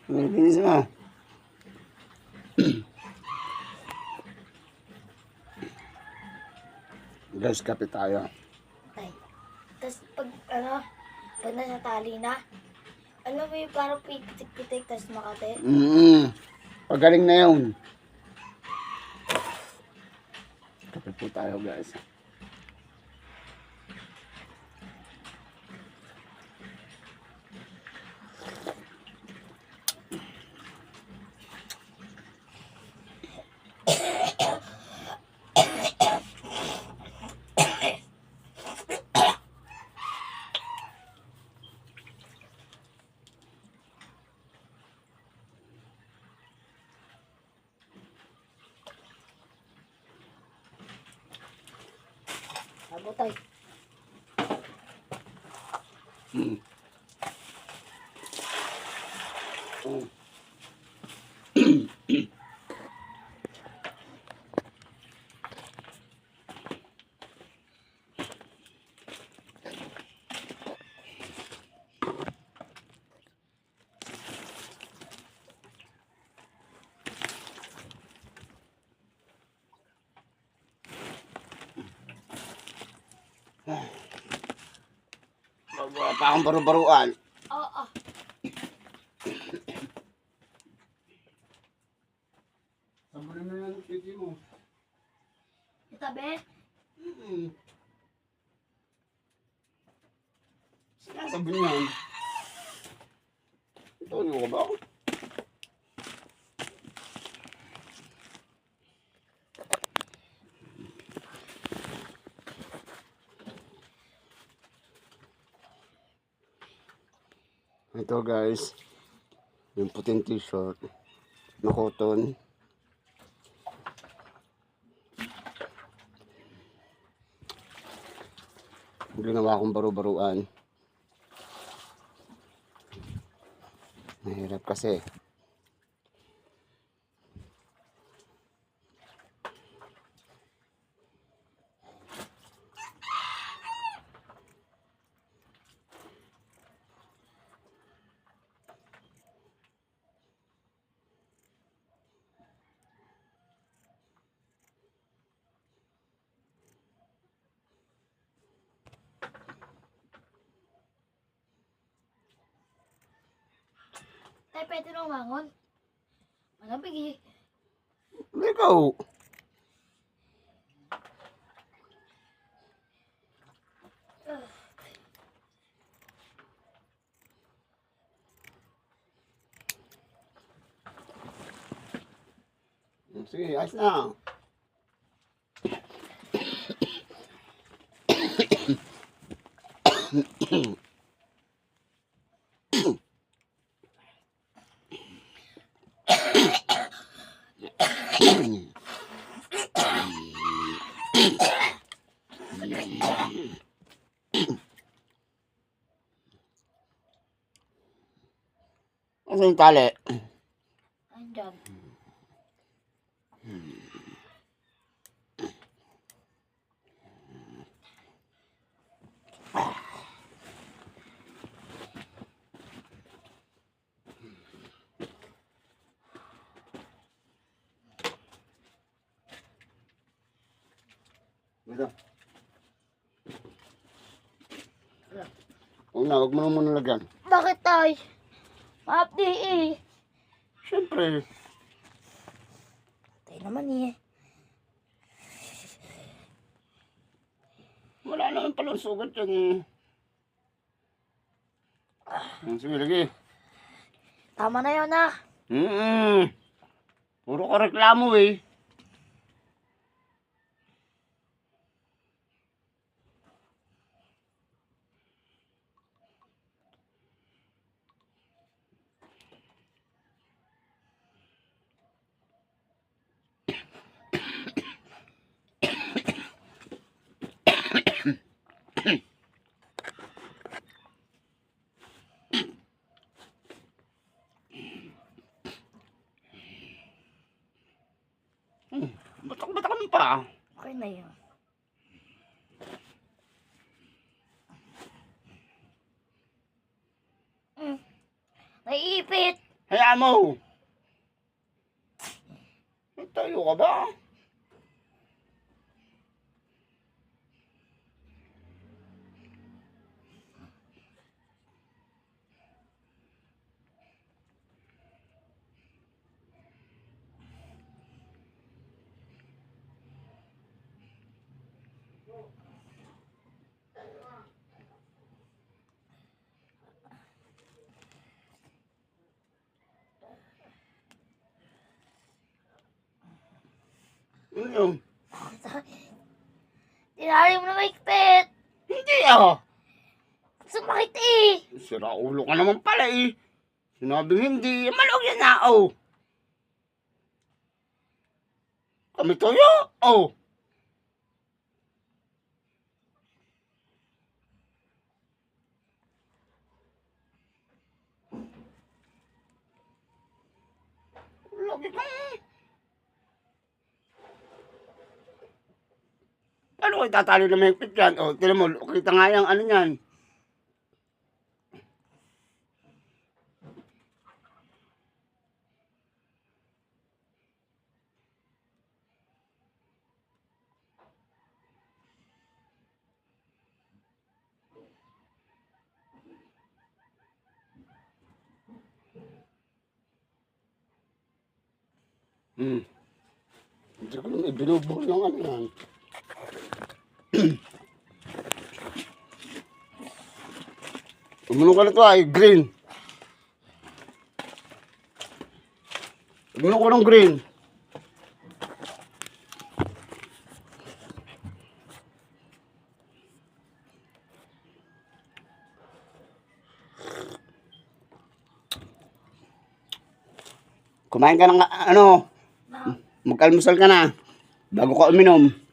Bilis mo. Guys, kape tayo. Tay. Tapos pag nasa tali na, alam mo yung parang pitik-pitik, tapos makate. Pagaling na yun. Kape po tayo, guys. Sabo tay. Mm. Bawa pa akong baru-baruan. Oo. Sabunin mo yung titi mo. Itabi. Sinasabon yan. Ito, ano ka ba? Ito guys, yung puting t-shirt na cotton. Ginawa kong baru-baruan. Mahirap kasi. Tay, pwede nung mangon. Malamig eh. Ikaw. Sige, ayos na. Ano yung tali? Andyan. Ito. Huwag na, huwag mo na muna lagyan. Bakit tay? Maapdi eh. Siyempre. Tay naman eh. Wala naman palang sugat yan eh. Sige, lagi. Tama na yun ah. Puro ka reklamo eh. Batak-batak mo pa. Okay na yun. Naiipit. Hayaan mo. Tayo ka ba? Ano yun? Tinali mo na maigpit. Hindi ah. Sumakit eh. Sira ulo ka naman pala eh. Sinabing hindi. Malog yan na oh. Kami toyo? Oh. Lagi kang... Paano ko itatali na mahigpit yan? O, tinan mo, kita nga yung ano yan. Hindi ko naman ibinubuhol ng ano yan. Umunong ka na to ay green. Umunong ko ng green. Kumain ka ng ano, magkalmusal ka na bago ka uminom.